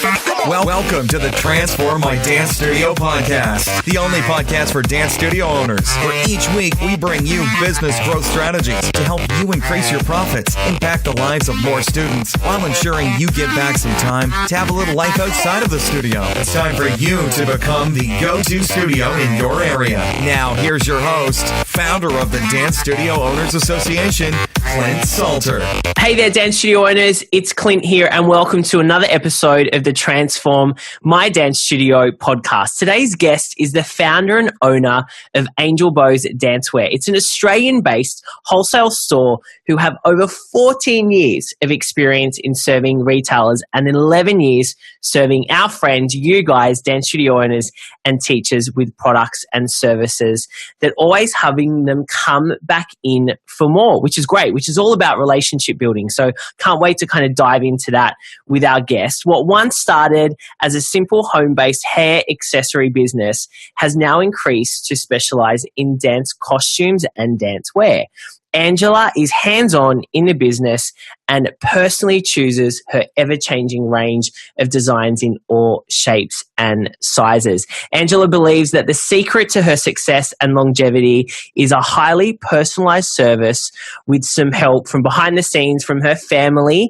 Welcome to the Transform My Dance Studio podcast, the only podcast for dance studio owners, where each week we bring you business growth strategies to help you increase your profits, impact the lives of more students, while ensuring you get back some time to have a little life outside of the studio. It's time for you to become the go-to studio in your area. Now, here's your host, founder of the Dance Studio Owners Association, Clint Salter. Hey there, Dance Studio owners. It's Clint here, and welcome to another episode of the Transform My Dance Studio podcast. Today's guest is the founder and owner of Angel Bows Dancewear. It's an Australian-based wholesale store who have over 14 years of experience in serving retailers and 11 years serving our friends, you guys, dance studio owners and teachers, with products and services that always having them come back in for more, which is great, which is all about relationship building. So can't wait to kind of dive into that with our guest. What once started as a simple home-based hair accessory business has now increased to specialize in dance costumes and dance wear. Angela is hands-on in the business and personally chooses her ever-changing range of designs in all shapes and sizes. Angela believes that the secret to her success and longevity is a highly personalized service with some help from behind the scenes from her family,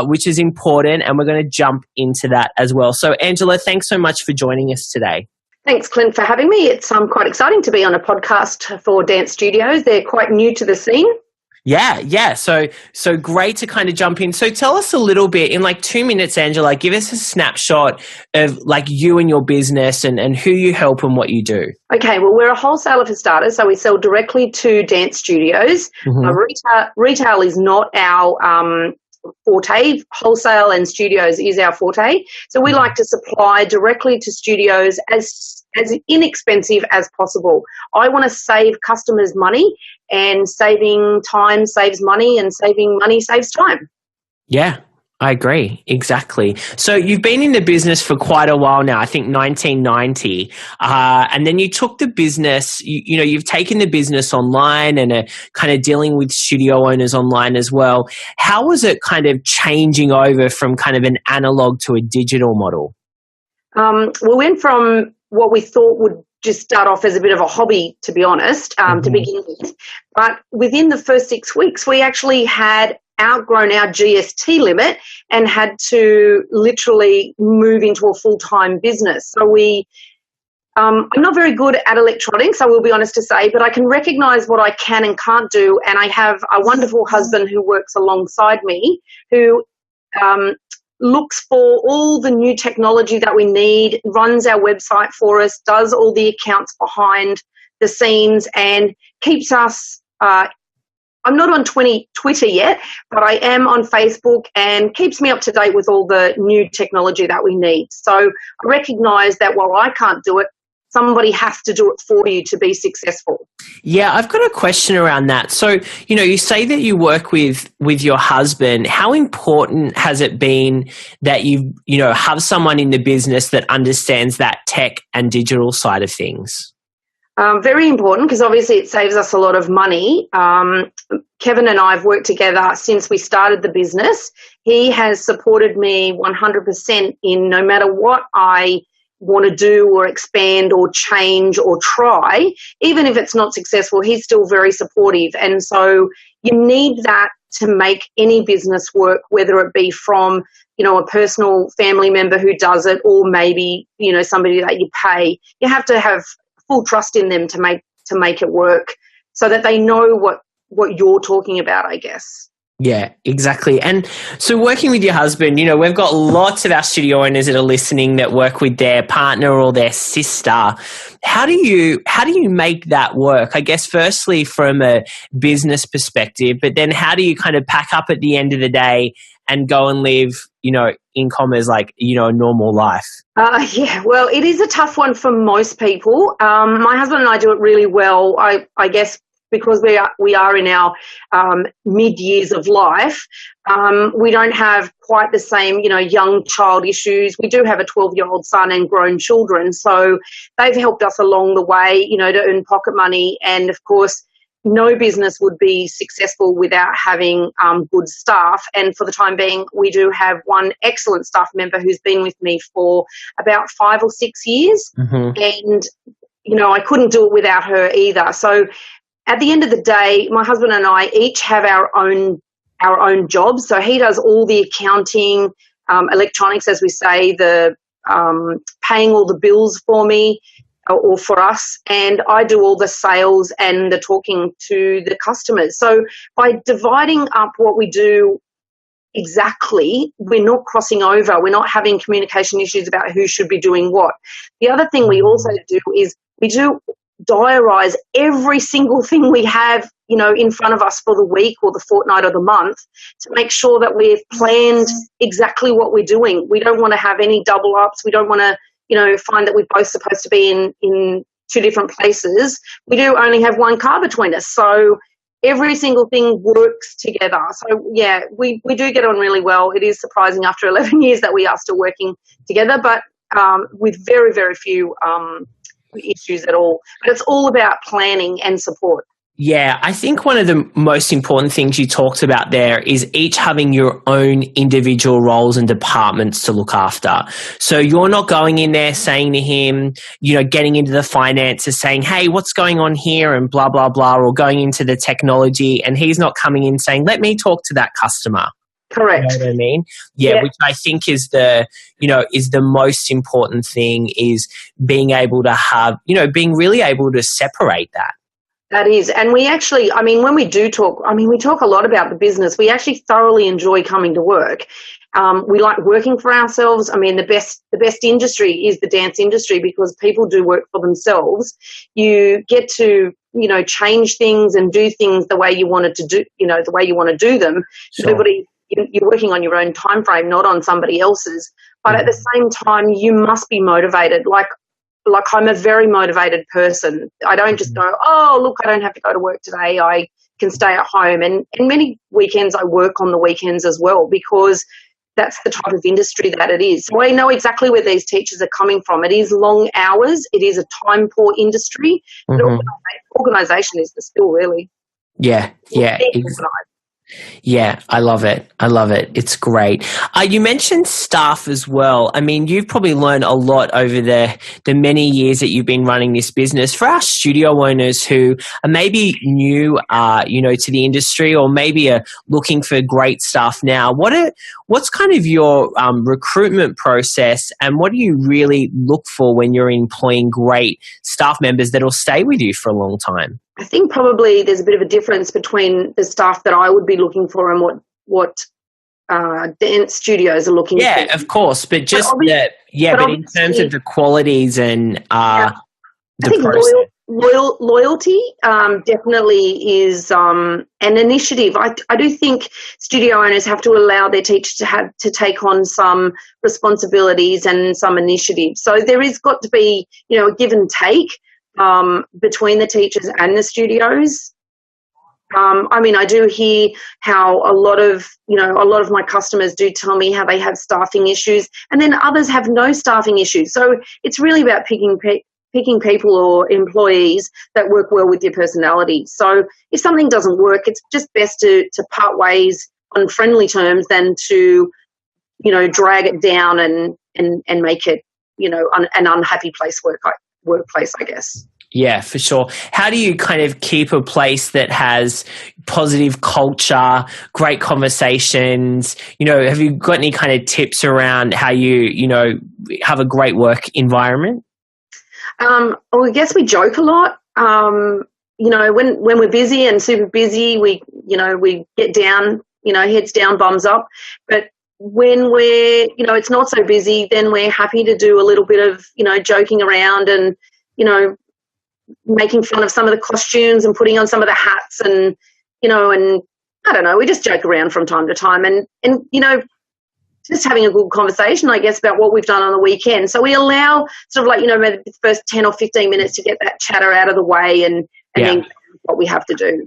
which is important, and we're going to jump into that as well. So, Angela, thanks so much for joining us today. Thanks, Clint, for having me. It's quite exciting to be on a podcast for dance studios. They're quite new to the scene. Yeah. So great to kind of jump in. So tell us a little bit, in like 2 minutes, Angela, give us a snapshot of like you and your business and who you help and what you do. Okay, well, we're a wholesaler for starters, so we sell directly to dance studios. Retail is not our forte. Wholesale and studios is our forte. So we like to supply directly to studios as inexpensive as possible. I want to save customers money, and saving time saves money, and saving money saves time. Yeah, I agree. Exactly. So you've been in the business for quite a while now, I think 1990. And then you took the business, you've taken the business online and are kind of dealing with studio owners online as well. How was it kind of changing over from kind of an analog to a digital model? We went from what we thought would just start off as a bit of a hobby, to be honest, to begin with. But within the first 6 weeks, we actually had outgrown our GST limit and had to literally move into a full-time business. So I'm not very good at electronics, I will be honest to say, but I can recognise what I can and can't do, and I have a wonderful husband who works alongside me who looks for all the new technology that we need, runs our website for us, does all the accounts behind the scenes, and keeps us I'm not on Twitter yet, but I am on Facebook, and keeps me up to date with all the new technology that we need. So I recognise that while I can't do it, somebody has to do it for you to be successful. Yeah, I've got a question around that. So, you say that you work with your husband. How important has it been that you have someone in the business that understands that tech and digital side of things? Very important, because obviously it saves us a lot of money. Kevin and I have worked together since we started the business. He has supported me 100% in no matter what I want to do or expand or change or try. Even if it's not successful, he's still very supportive. And so you need that to make any business work, whether it be from a personal family member who does it, or maybe somebody that you pay. You have to have full trust in them to make it work, so that they know what you're talking about, I guess. Yeah, exactly. And so working with your husband, we've got lots of our studio owners that are listening that work with their partner or their sister. How do you make that work? I guess firstly from a business perspective, but then how do you kind of pack up at the end of the day and go and live, in commas, like, a normal life? Yeah, well, it is a tough one for most people. My husband and I do it really well, I guess, because we are in our mid years of life. We don't have quite the same, young child issues. We do have a 12-year-old son and grown children, so they've helped us along the way, to earn pocket money. And of course, no business would be successful without having good staff. And for the time being, we do have one excellent staff member who's been with me for about 5 or 6 years. And, I couldn't do it without her either. So at the end of the day, my husband and I each have our own jobs. So he does all the accounting, electronics, as we say, the paying all the bills for me or for us, and I do all the sales and the talking to the customers. So by dividing up what we do exactly, we're not crossing over. We're not having communication issues about who should be doing what. The other thing we also do is we do diarise every single thing we have, in front of us for the week or the fortnight or the month to make sure that we've planned exactly what we're doing. We don't want to have any double ups. We don't want to, find that we're both supposed to be in two different places. We do only have one car between us. So every single thing works together. So, yeah, we do get on really well. It is surprising after 11 years that we are still working together, but with very, very few issues at all. But it's all about planning and support. Yeah, I think one of the most important things you talked about there is each having your own individual roles and departments to look after. So you're not going in there saying to him, getting into the finances, saying, hey, what's going on here and blah, blah, blah, or going into the technology, and he's not coming in saying, let me talk to that customer. Correct. You know what I mean? Yeah, which I think is the most important thing, is being able to have, being really able to separate that. That is. And we actually, when we do talk, we talk a lot about the business. We actually thoroughly enjoy coming to work. We like working for ourselves. The best industry is the dance industry because people do work for themselves. You get to, change things and do things the way you wanted to do, the way you want to do them. Sure. You're working on your own time frame, not on somebody else's. But at the same time, you must be motivated. Like I'm a very motivated person. I don't just go, oh, look, I don't have to go to work today. I can stay at home. And many weekends I work on the weekends as well because that's the type of industry that it is. So I know exactly where these teachers are coming from. It is long hours. It is a time poor industry. But organisation is the skill, really. Yeah. Yeah, I love it. It's great. You mentioned staff as well. You've probably learned a lot over the many years that you've been running this business. For our studio owners who are maybe new, to the industry, or maybe are looking for great staff now, what's kind of your recruitment process, and what do you really look for when you're employing great staff members that will stay with you for a long time? I think probably there's a bit of a difference between the staff that I would be looking for and what dance studios are looking for. Yeah, of course, but just but in terms of the qualities and the process. Loyalty definitely is an initiative. I do think studio owners have to allow their teachers to take on some responsibilities and some initiative. So there is got to be, a give and take between the teachers and the studios. I do hear how a lot of my customers do tell me how they have staffing issues, and then others have no staffing issues. So it's really about picking people or employees that work well with your personality. So if something doesn't work, it's just best to part ways on friendly terms than to, drag it down and make it, an unhappy workplace, I guess. Yeah, for sure. How do you kind of keep a place that has positive culture, great conversations? Have you got any kind of tips around how you, have a great work environment? I guess we joke a lot. When we're busy and super busy, we get down, heads down, bums up. But when we're, it's not so busy, then we're happy to do a little bit of, joking around and, making fun of some of the costumes and putting on some of the hats and, and I don't know, we just joke around from time to time and just having a good conversation, I guess, about what we've done on the weekend. So we allow sort of like, maybe the first 10 or 15 minutes to get that chatter out of the way and then what we have to do.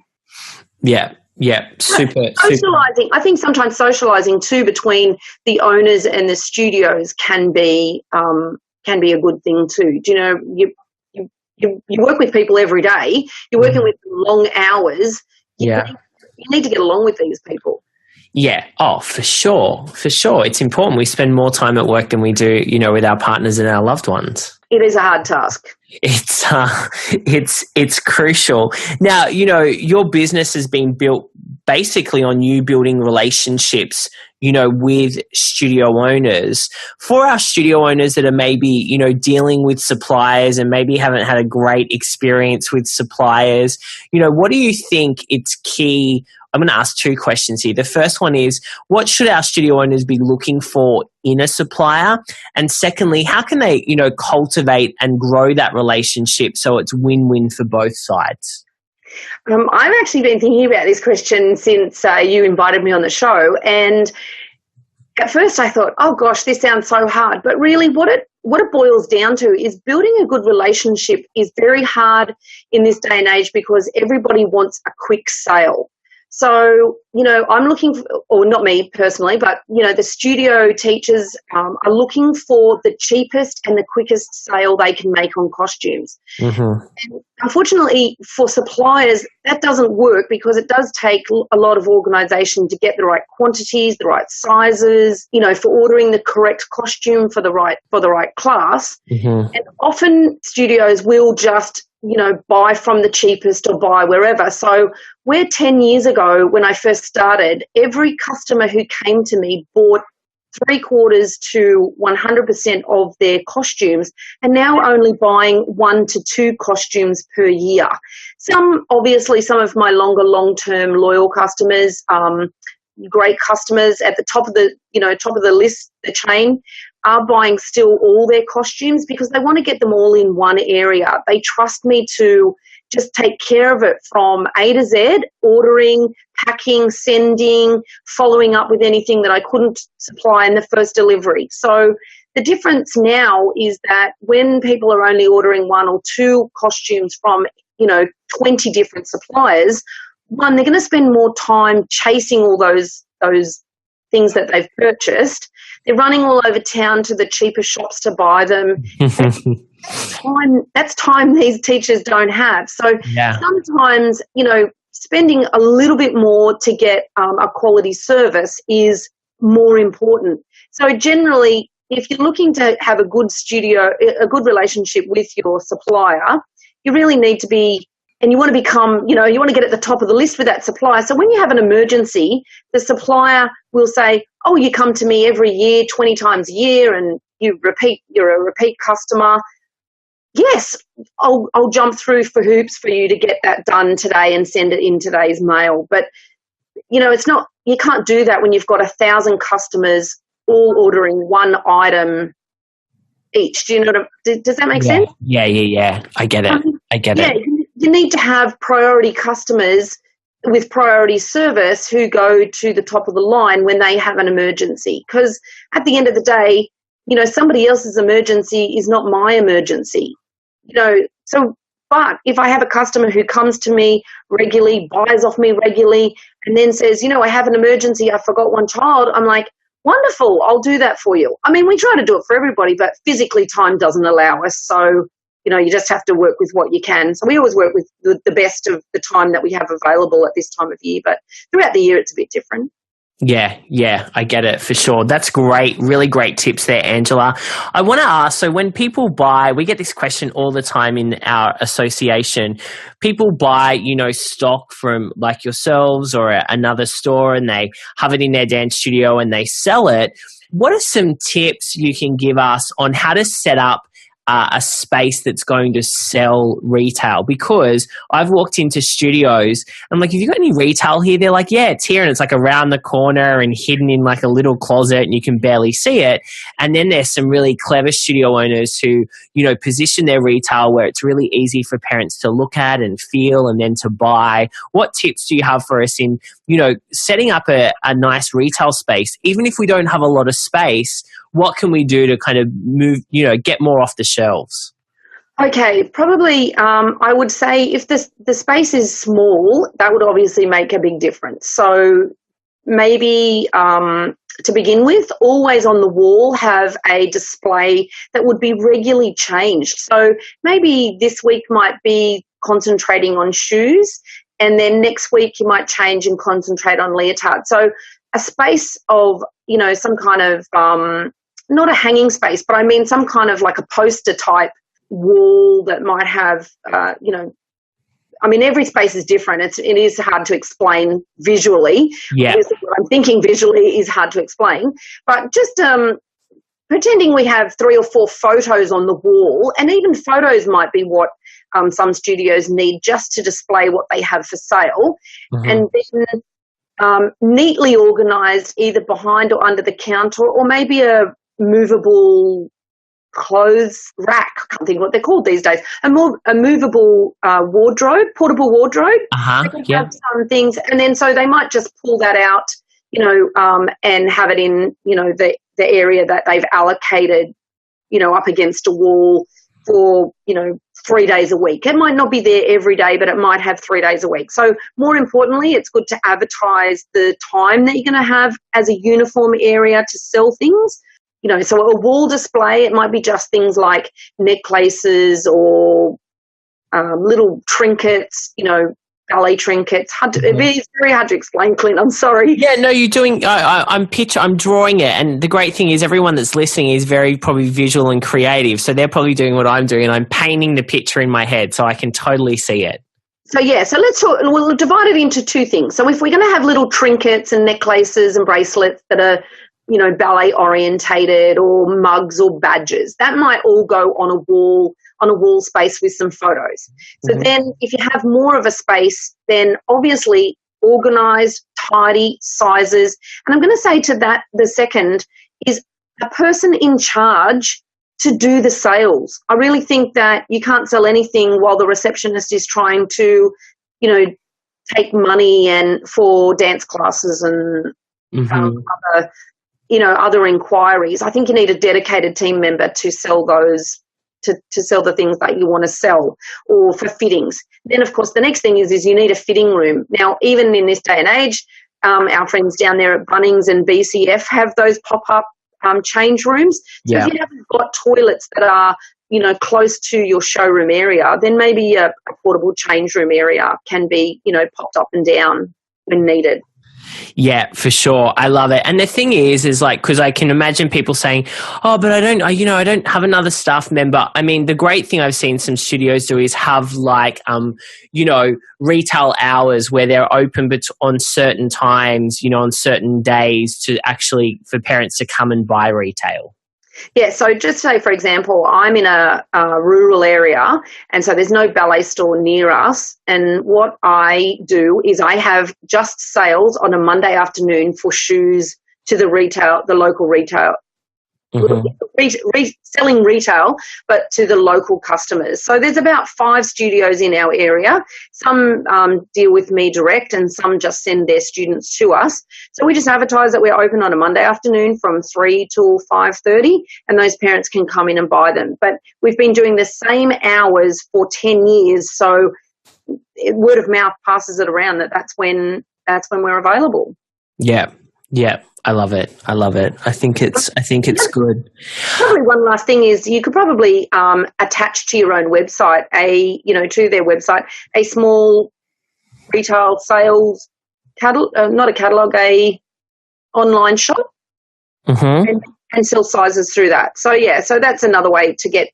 Yeah. Yeah. Super. Socializing. I think sometimes socializing too between the owners and the studios can be a good thing too. you work with people every day. You're working with long hours. You need to get along with these people. Yeah. Oh, for sure. For sure. It's important. We spend more time at work than we do, with our partners and our loved ones. It is a hard task. It's crucial. Now, your business has been built basically on you building relationships, with studio owners. For our studio owners that are maybe, dealing with suppliers and maybe haven't had a great experience with suppliers, what do you think it's key? I'm going to ask two questions here. The first one is, what should our studio owners be looking for in a supplier? And secondly, how can they, cultivate and grow that relationship so it's win-win for both sides? I've actually been thinking about this question since you invited me on the show. And at first I thought, oh gosh, this sounds so hard. But really what it boils down to is building a good relationship is very hard in this day and age because everybody wants a quick sale. So, I'm looking for, or not me personally, but, the studio teachers are looking for the cheapest and the quickest sale they can make on costumes. Mm-hmm. And unfortunately, for suppliers, that doesn't work because it does take a lot of organisation to get the right quantities, the right sizes, for ordering the correct costume for the right class. Mm-hmm. And often studios will just buy from the cheapest or buy wherever. So where 10 years ago when I first started, every customer who came to me bought 3/4 to 100% of their costumes and now only buying 1 to 2 costumes per year. Some of my longer, long-term loyal customers, great customers at the top of the list, the chain, are buying still all their costumes because they want to get them all in one area. They trust me to just take care of it from A to Z, ordering, packing, sending, following up with anything that I couldn't supply in the first delivery. So the difference now is that when people are only ordering 1 or 2 costumes from, 20 different suppliers, one, they're going to spend more time chasing all those things that they've purchased. They're running all over town to the cheaper shops to buy them. That's time these teachers don't have. So sometimes, spending a little bit more to get a quality service is more important. So generally, if you're looking to have a good relationship with your supplier, you really need to be, and you want to become, you want to get at the top of the list with that supplier. So when you have an emergency, the supplier will say, oh, you come to me every year, 20 times a year, and you're a repeat customer. Yes, I'll jump through for hoops for you to get that done today and send it in today's mail. But, it's not, you can't do that when you've got 1,000 customers all ordering one item each. Do you know does that make sense? Yeah. I get it. You need to have priority customers with priority service who go to the top of the line when they have an emergency. Because at the end of the day, somebody else's emergency is not my emergency. But if I have a customer who comes to me regularly, buys off me regularly, and then says, I have an emergency, I forgot one child, I'm like, wonderful, I'll do that for you. I mean, we try to do it for everybody, but physically time doesn't allow us. So, you just have to work with what you can. So we always work with the best of the time that we have available at this time of year, but throughout the year it's a bit different. Yeah, I get it for sure. That's great. Really great tips there, Angela. I want to ask, so when people buy, we get this question all the time in our association. People buy, stock from like yourselves or another store and they have it in their dance studio and they sell it. What are some tips you can give us on how to set up a space that's going to sell retail? Because I've walked into studios, I'm like, have you got any retail here? They're like, yeah, it's here, and it's like around the corner and hidden in like a little closet and you can barely see it. And then there's some really clever studio owners who, position their retail where it's really easy for parents to look at and feel and then to buy. What tips do you have for us in, setting up a nice retail space? Even if we don't have a lot of space, what can we do to kind of move, get more off the shelves? Okay, probably I would say if the space is small, that would obviously make a big difference. So maybe to begin with, always on the wall, have a display that would be regularly changed. So maybe this week might be concentrating on shoes, and then next week you might change and concentrate on leotard. So a space of, some kind of, not a hanging space, but I mean some kind of like a poster type wall that might have, every space is different. It is hard to explain visually. Yeah. Obviously, what I'm thinking visually is hard to explain. But just pretending we have 3 or 4 photos on the wall, and even photos might be what some studios need just to display what they have for sale, and then neatly organised either behind or under the counter, or maybe a movable clothes rack. I can't think what they're called these days. A movable wardrobe, portable wardrobe. They can have some things, and then so they might just pull that out, and have it in, the area that they've allocated, up against a wall for, 3 days a week. It might not be there every day, but it might have 3 days a week. So more importantly, it's good to advertise the time that you're going to have as a uniform area to sell things. So a wall display, it might be just things like necklaces or little trinkets, ballet trinkets. It's very hard to explain, Clint. I'm sorry. Yeah, no, you're doing. I'm drawing it, and the great thing is, everyone that's listening is very probably visual and creative. So they're probably doing what I'm doing, and I'm painting the picture in my head, so I can totally see it. So let's talk. We'll divide it into 2 things. So if we're going to have little trinkets and necklaces and bracelets that are, ballet orientated, or mugs or badges, that might all go on a wall space with some photos. So then if you have more of a space, then obviously organised, tidy, sizes. And I'm going to say to that, the second is a person in charge to do the sales. I really think that you can't sell anything while the receptionist is trying to, take money and for dance classes and other inquiries. I think you need a dedicated team member to sell those, to sell the things that you want to sell, or for fittings. Then, of course, the next thing is you need a fitting room. Now, even in this day and age, our friends down there at Bunnings and BCF have those pop-up change rooms. So if you haven't got toilets that are, close to your showroom area, then maybe a portable change room area can be, popped up and down when needed. Yeah, for sure. I love it. And the thing is like, because I can imagine people saying, oh, but I don't have another staff member. I mean, the great thing I've seen some studios do is have like, retail hours where they're open on certain times, on certain days to actually for parents to come and buy retail. Yeah, so just say, for example, I'm in a rural area, and so there's no ballet store near us, and what I do is I have just sales on a Monday afternoon for shoes to the local retail, selling retail, but to the local customers. So there's about 5 studios in our area. Some deal with me direct, and some just send their students to us. So we just advertise that we're open on a Monday afternoon from 3 till 5:30, and those parents can come in and buy them. But we've been doing the same hours for 10 years, so word of mouth passes it around that's when we're available. Yeah. I love it. I think it's good. Probably one last thing is you could probably attach to your own website to their website a small retail sales not a catalog, a online shop, and sell sizes through that. So so that's another way to get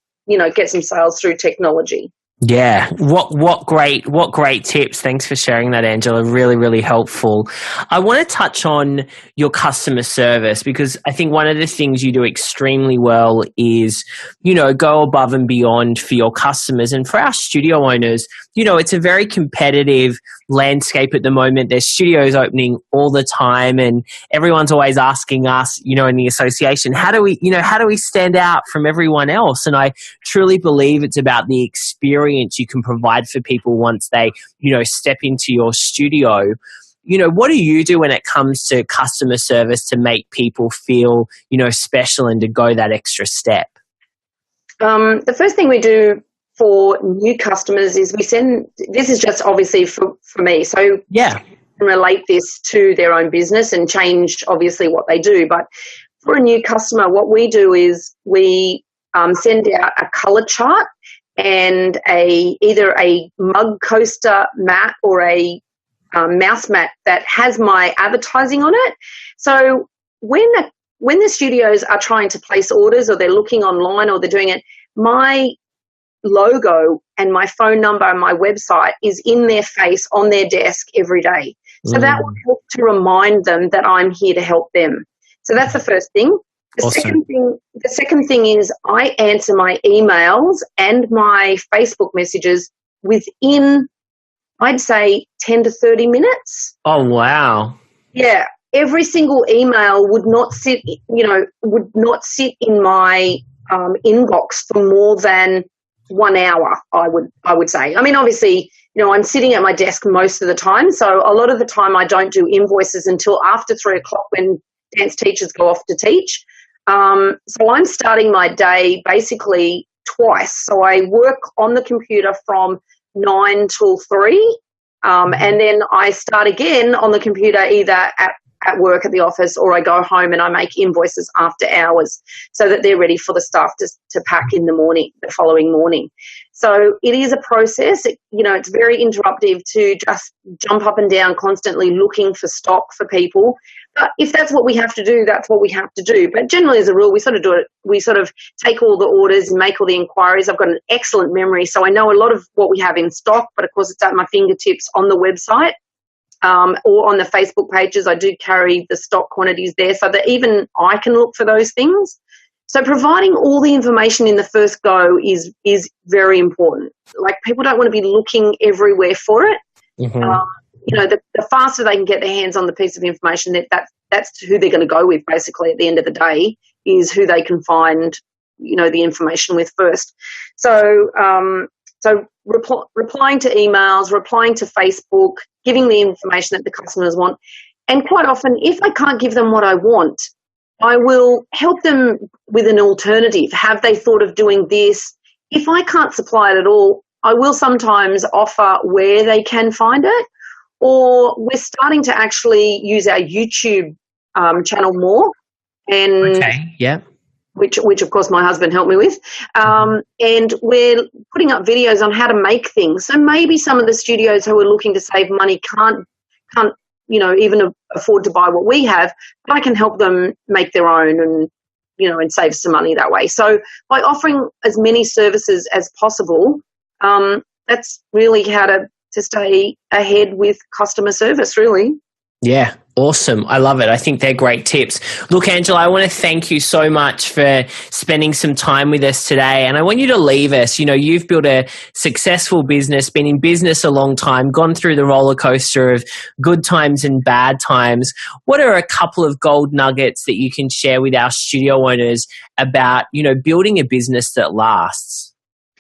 some sales through technology. Yeah. What great tips. Thanks for sharing that, Angela. Really, really helpful. I want to touch on your customer service, because I think one of the things you do extremely well is, go above and beyond for your customers. And for our studio owners, it's a very competitive landscape at the moment. There's studios opening all the time, and everyone's always asking us, in the association, how do we stand out from everyone else? And I truly believe it's about the experience you can provide for people once they, step into your studio. What do you do when it comes to customer service to make people feel, special and to go that extra step? The first thing we do for new customers is this is just obviously for me. So relate this to their own business and change, obviously, what they do. But for a new customer, what we do is we send out a colour chart and either a mug coaster mat or a mouse mat that has my advertising on it. So when the studios are trying to place orders or they're looking online or they're doing it, my logo and my phone number and my website is in their face on their desk every day. So that will help to remind them that I'm here to help them. So that's the first thing. The second thing is I answer my emails and my Facebook messages within, I'd say, 10 to 30 minutes. Oh, wow. Yeah. Every single email would not sit in my inbox for more than 1 hour, I would say. I mean, obviously, I'm sitting at my desk most of the time, so a lot of the time I don't do invoices until after 3 o'clock when dance teachers go off to teach. So I'm starting my day basically twice. So I work on the computer from 9 till 3, and then I start again on the computer either at work at the office, or I go home and I make invoices after hours so that they're ready for the staff to pack in the following morning. So it is a process. It's very interruptive to just jump up and down constantly looking for stock for people. But if that's what we have to do, that's what we have to do. But generally, as a rule, we sort of do it. We sort of take all the orders and make all the inquiries. I've got an excellent memory, so I know a lot of what we have in stock, but of course it's at my fingertips on the website. Or on the Facebook pages, I do carry the stock quantities there so that even I can look for those things. So providing all the information in the first go is very important. Like, people don't want to be looking everywhere for it. The faster they can get their hands on the piece of information, that's who they're going to go with, basically, at the end of the day, is who they can find, the information with first. So replying to emails, replying to Facebook, giving the information that the customers want. And quite often, if I can't give them what I want, I will help them with an alternative. Have they thought of doing this? If I can't supply it at all, I will sometimes offer where they can find it. Or we're starting to actually use our YouTube channel more. Which of course my husband helped me with. And we're putting up videos on how to make things. So maybe some of the studios who are looking to save money can't even afford to buy what we have, but I can help them make their own and save some money that way. So by offering as many services as possible, that's really how to stay ahead with customer service, really. Yeah, awesome. I love it. I think they're great tips. Look, Angela, I want to thank you so much for spending some time with us today. And I want you to leave us. You've built a successful business, been in business a long time, gone through the roller coaster of good times and bad times. What are a couple of gold nuggets that you can share with our studio owners about, building a business that lasts?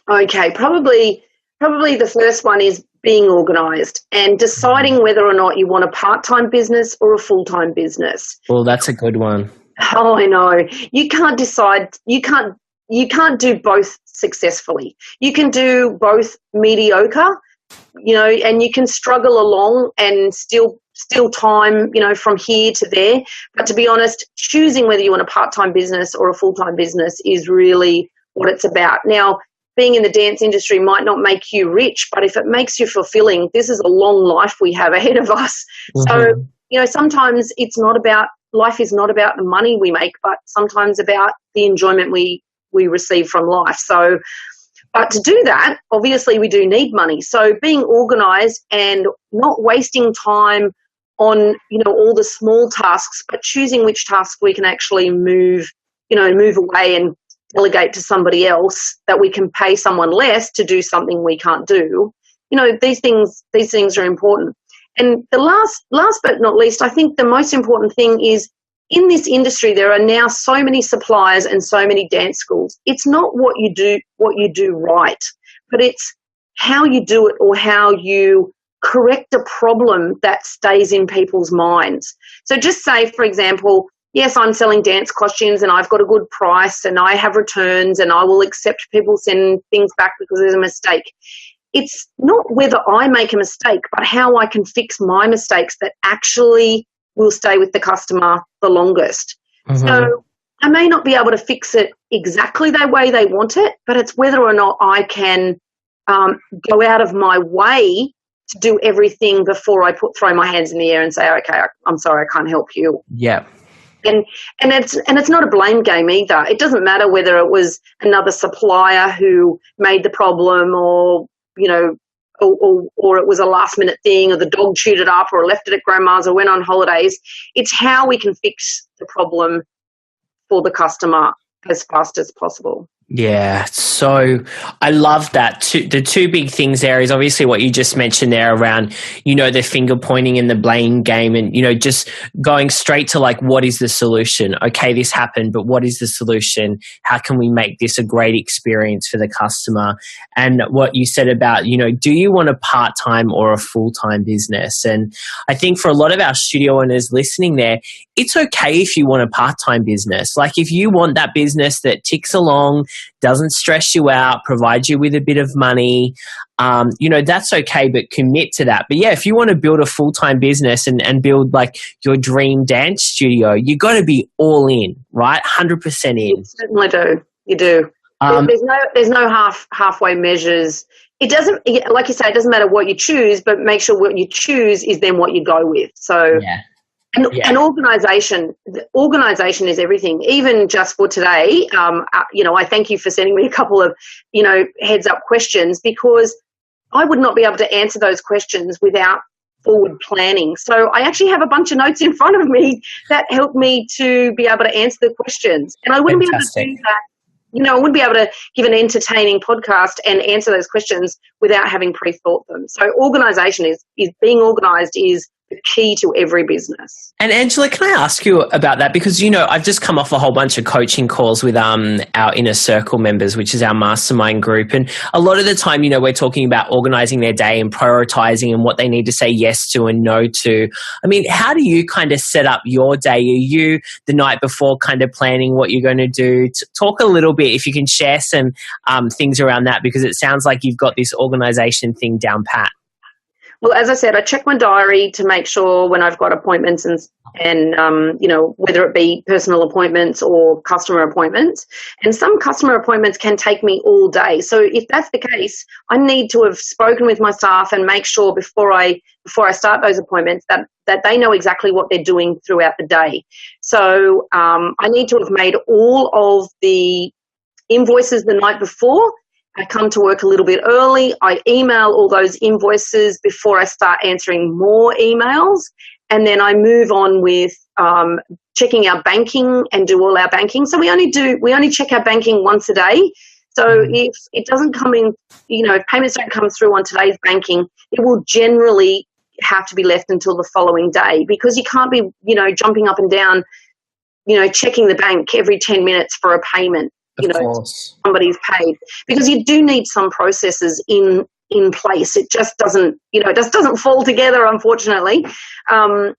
Okay, probably the first one is being organised and deciding whether or not you want a part-time business or a full-time business. Well, that's a good one. Oh, I know. You can't decide. You can't do both successfully. You can do both mediocre, and you can struggle along and still time, from here to there. But to be honest, choosing whether you want a part-time business or a full-time business is really what it's about. Now, being in the dance industry might not make you rich, but if it makes you fulfilling, this is a long life we have ahead of us. So, sometimes life is not about the money we make, but sometimes about the enjoyment we receive from life. So, but to do that, obviously we do need money. So being organised and not wasting time on, all the small tasks, but choosing which tasks we can actually move away and delegate to somebody else, that we can pay someone less to do something we can't do. These things are important. And the last but not least, I think the most important thing is, in this industry there are now so many suppliers and so many dance schools. It's not what you do right, but it's how you do it, or how you correct a problem that stays in people's minds. So just say, for example, yes, I'm selling dance costumes and I've got a good price and I have returns and I will accept people send things back because there's a mistake. it's not whether I make a mistake, but how I can fix my mistakes that actually will stay with the customer the longest. Mm-hmm. So I may not be able to fix it exactly the way they want it, but it's whether or not I can go out of my way to do everything before I throw my hands in the air and say, okay, I'm sorry, I can't help you. Yeah. And it's not a blame game either. It doesn't matter whether it was another supplier who made the problem, or or it was a last minute thing, or the dog chewed it up, or left it at grandma's, or went on holidays. It's how we can fix the problem for the customer as fast as possible. Yeah, so I love that. The two big things there is obviously what you just mentioned there around, the finger pointing and the blame game, and, just going straight to like, what is the solution? Okay, this happened, but what is the solution? How can we make this a great experience for the customer? And what you said about, do you want a part-time or a full-time business? And I think for a lot of our studio owners listening there, it's okay if you want a part-time business. Like if you want that business that ticks along, doesn't stress you out, provides you with a bit of money, that's okay, but commit to that. But yeah, if you want to build a full-time business and build like your dream dance studio, you got to be all in, right? 100% in. You certainly do. You do. There's no halfway measures. It doesn't, like you say, it doesn't matter what you choose, but make sure what you choose is then what you go with. So yeah. And organisation is everything. Even just for today, I thank you for sending me a couple of, heads up questions, because I would not be able to answer those questions without forward planning. So I actually have a bunch of notes in front of me that help me to be able to answer the questions. And I wouldn't Fantastic. be able to do that. I wouldn't be able to give an entertaining podcast and answer those questions without having pre-thought them. So organisation is being organised is the key to every business. And Angela, can I ask you about that? Because, I've just come off a whole bunch of coaching calls with our Inner Circle members, which is our mastermind group. And a lot of the time, we're talking about organizing their day and prioritizing and what they need to say yes to and no to. I mean, how do you kind of set up your day? Are you the night before kind of planning what you're going to do? Talk a little bit, if you can share some things around that, because it sounds like you've got this organization thing down pat. Well, as I said, I check my diary to make sure when I've got appointments and whether it be personal appointments or customer appointments. And some customer appointments can take me all day. So if that's the case, I need to have spoken with my staff and make sure before I start those appointments that they know exactly what they're doing throughout the day. So I need to have made all of the invoices the night before. I come to work a little bit early. I email all those invoices before I start answering more emails. And then I move on with checking our banking and do all our banking. So we only check our banking once a day. So if it doesn't come in, if payments don't come through on today's banking, it will generally have to be left until the following day, because you can't be, jumping up and down, checking the bank every 10 minutes for a payment. Somebody's paid, because you do need some processes in place. It just doesn't, fall together, unfortunately. And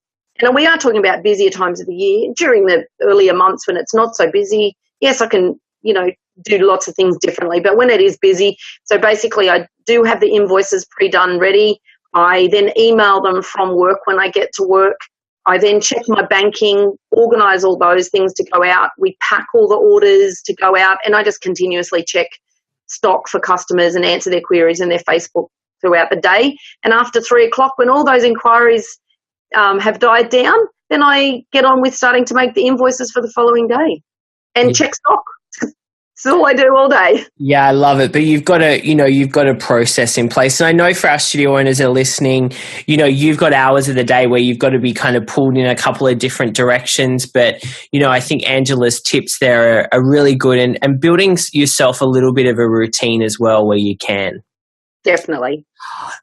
we are talking about busier times of the year. During the earlier months when it's not so busy, yes, I can, do lots of things differently. But when it is busy, so basically I do have the invoices pre-done ready. I then email them from work when I get to work. I then check my banking, organise all those things to go out. We pack all the orders to go out, and I just continuously check stock for customers and answer their queries in their Facebook throughout the day. And after 3 o'clock, when all those inquiries have died down, then I get on with starting to make the invoices for the following day and check stock. That's all I do all day. Yeah, I love it. But you've got a process in place. And I know for our studio owners that are listening, you've got hours of the day where you've got to be kind of pulled in a couple of different directions. But, I think Angela's tips there are really good, and building yourself a little bit of a routine as well where you can. Definitely.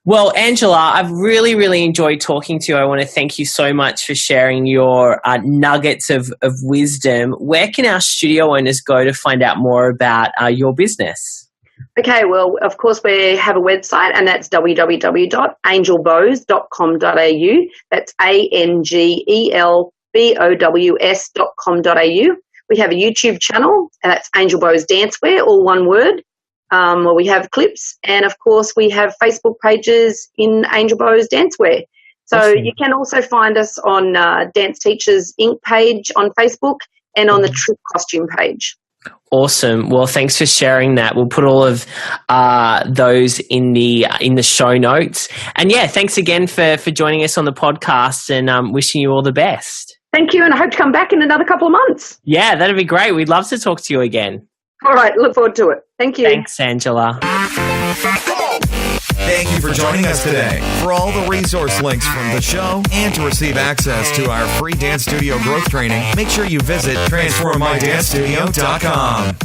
Well, Angela, I've really, really enjoyed talking to you. I want to thank you so much for sharing your nuggets of wisdom. Where can our studio owners go to find out more about your business? Okay, well, of course, we have a website, and that's www.angelbows.com.au. That's angelbows.com.au. We have a YouTube channel, and that's Angel Bows Dancewear, all one word. where we have clips. And, of course, we have Facebook pages in Angel Bo's Dancewear. So Awesome. you can also find us on Dance Teachers Inc. page on Facebook and on the Trip Costume page. Awesome. Well, thanks for sharing that. We'll put all of those in the show notes. And yeah, thanks again for joining us on the podcast, and wishing you all the best. Thank you, and I hope to come back in another couple of months. Yeah, that'd be great. We'd love to talk to you again. All right, look forward to it. Thank you. Thanks, Angela. Thank you for joining us today. For all the resource links from the show and to receive access to our free dance studio growth training, make sure you visit transformmydancestudio.com.